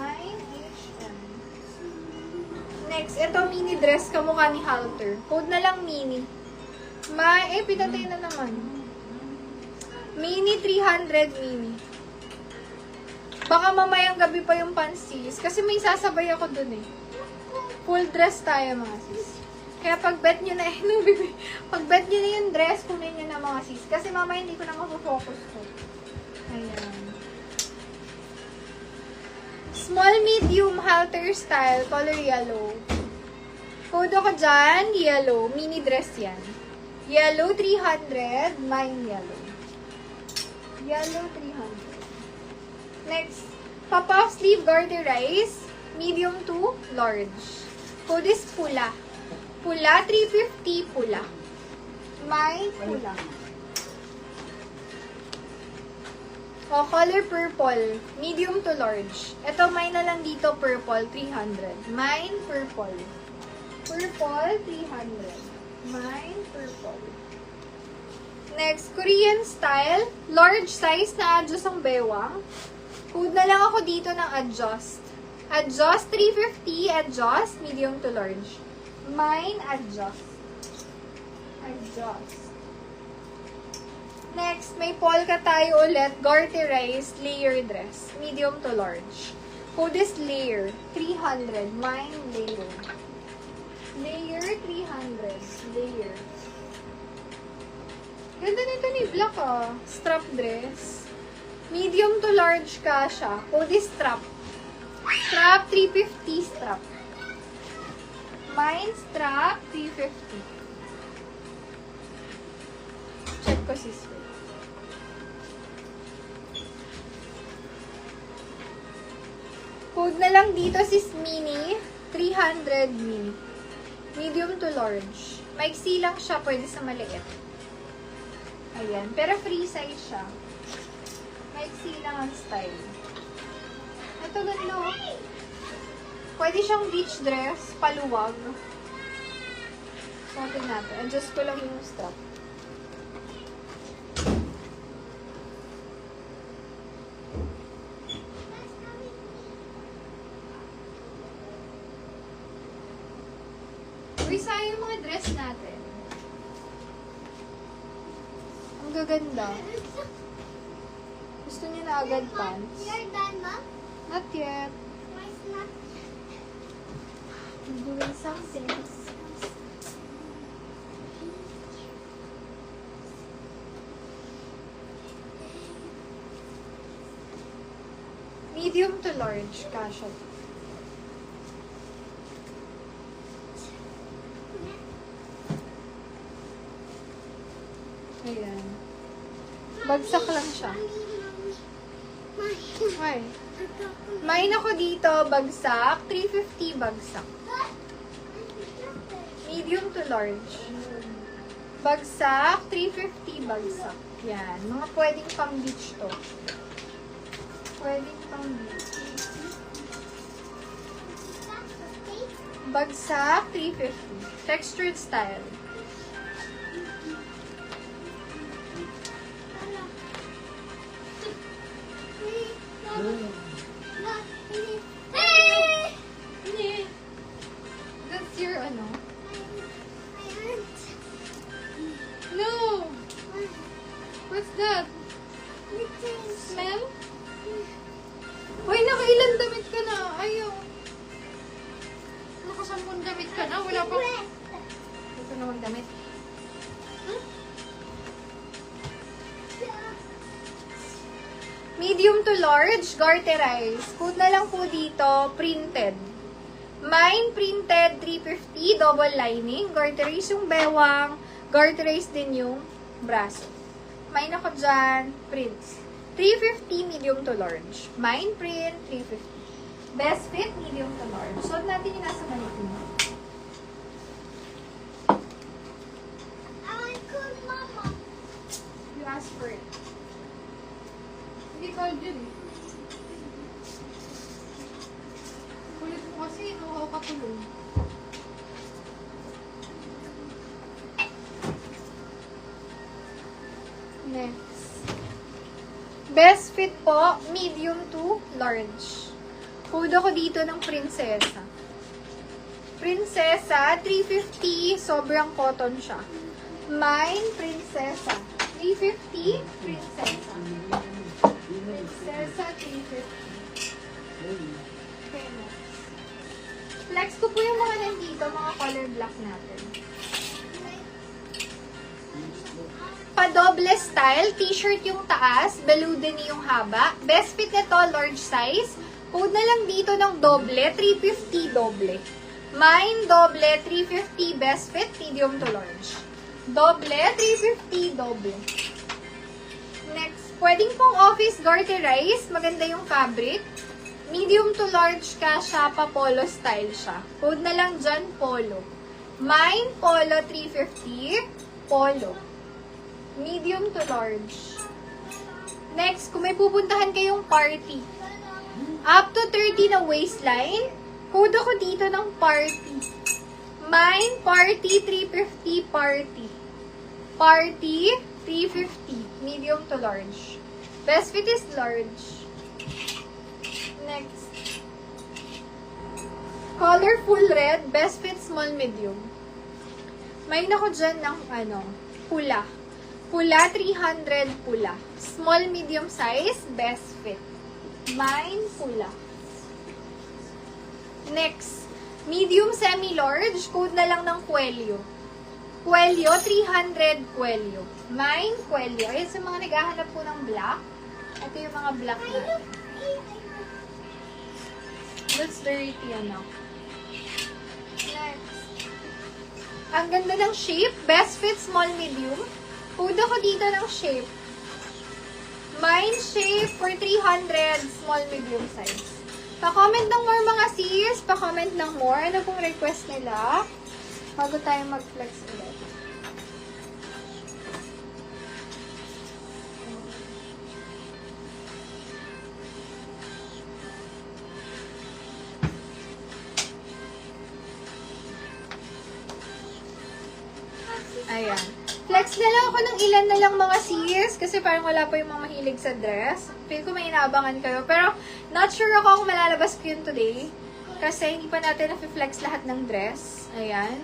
9HM. Next, ito mini dress kamukha ni halter. Code na lang mini. Pinatay na naman. Mini 300 mini. Baka mamayang gabi pa yung pansis. Kasi may sasabay ako dun eh. Full dress tayo mga sis. Kaya pag-bet nyo na, pag-bet nyo na yung dress, kunin nyo na mga sis. Kasi mamaya hindi ko na mapofocus ko. Ayan. Small medium halter style, color yellow. Code ko dyan, yellow. Mini dress yan. Yellow 300, mine yellow. Yellow 300. Next, pop-off sleeve garterize, medium to large. Code is pula. Pula, 350, pula. Mine, pula. O, color purple, medium to large. Ito, mine na lang dito, purple, 300. Mine, purple. Purple, 300. Mine, purple. Next, Korean style, large size na adjust ang bewang. Code na lang ako dito ng adjust. Adjust 350, adjust, medium to large. Mine, adjust. Adjust. Next, may polka tayo ulit, garterized layer dress. Medium to large. Code is layer, 300. Mine, layer. Layer, 300. Layer. Ganda nito ni Black ah. Strap dress. Medium to large ka siya. Code is strap. Strap, 350 strap. Mine, strap, 350. Check ko sis. Code na lang dito sis mini, 300 mini. Medium to large. Maiksi lang siya, pwede sa maliit. Ayan. Pero free size siya. Maiksi lang ang style. Ito ganda oh. Pwede siyang beach dress, paluwag. Suotin natin. Adjust ko lang yung strap. Uy, sayang yung mga dress natin. Ang gaganda. Gusto niyo na agad pants? You're done, Mom? Not yet. Why is not? I'm doing something. Medium to large, kasha. Ayan. Bagsak lang siya. Why? Mine ako dito, bagsak. 350 bagsak. Medium to large. Bagsak, 350 bagsak. Yan. Mga pwedeng pang beach to. Pwedeng pang beach. Bagsak, 350. Textured style. That's your ano? No! What's that? Smell? Uy, nakailan damit ka na? Ayaw. Nakasampung damit ka na? Wala pa. Ito na magdamit. Medium to large, garterize. Code na lang po dito, printed. Mine, printed, 350, double lining. Garterize yung bewang. Garterize din yung braso. Mine ako dyan, prints. 350, medium to large. Mine, print, 350. Best fit, medium to large. Suot natin yung nasa manipin. I want cool, Mama. You ask for it. Hindi ko dyan eh. Kulit mo kasi, inuhaw ka tulong. Next. Best fit po, medium to large. Code ako dito ng prinsesa. Prinsesa, 350. Sobrang cotton siya. Mine, prinsesa. 350, prinsesa. Prinsesa, 350. Okay, next. Flex ko po yung mga nandito, mga color black natin. Pa-doble style, t-shirt yung taas, belude yung haba. Best fit nito, large size. Code na lang dito ng doble, 350 doble. Mine, doble, 350 best fit, medium to large. Doble, 350 doble. Next, pwedeng pong office garterize, maganda yung fabric. Medium to large kasha, pa polo style siya. Code na lang dyan, polo. Mine, polo, 350, polo. Medium to large. Next, kung may pupuntahan kayong party, up to 30 na waistline, code ako dito ng party. Mine, party, 350, party. Party, 350, medium to large. Best fit is large. Next. Colorful red, best fit small, medium. May ako dyan ng pula. Pula, 300 pula. Small, medium size, best fit. Mine, pula. Next, medium semi-large, code na lang ng Cuello. Cuello, 300 Cuello. Mine, Cuello. Ayan sa mga naghahanap po ng black. Ito yung mga black natin. That's dirty, ano. Next. Ang ganda ng shape. Best fit, small, medium. Code ako dito ng shape. Mine shape for 300, small, medium size. Pa-comment ng more mga sis. Pa-comment ng more. Ano pong request nila? Bago tayo mag-flex ulit. Ayan. Flex na lang ako ng ilan na lang mga sis kasi parang wala pa yung mga mahilig sa dress. Feel ko may inaabangan kayo. Pero not sure ako kung malalabas ko yun today kasi hindi pa natin na-flex lahat ng dress. Ayan.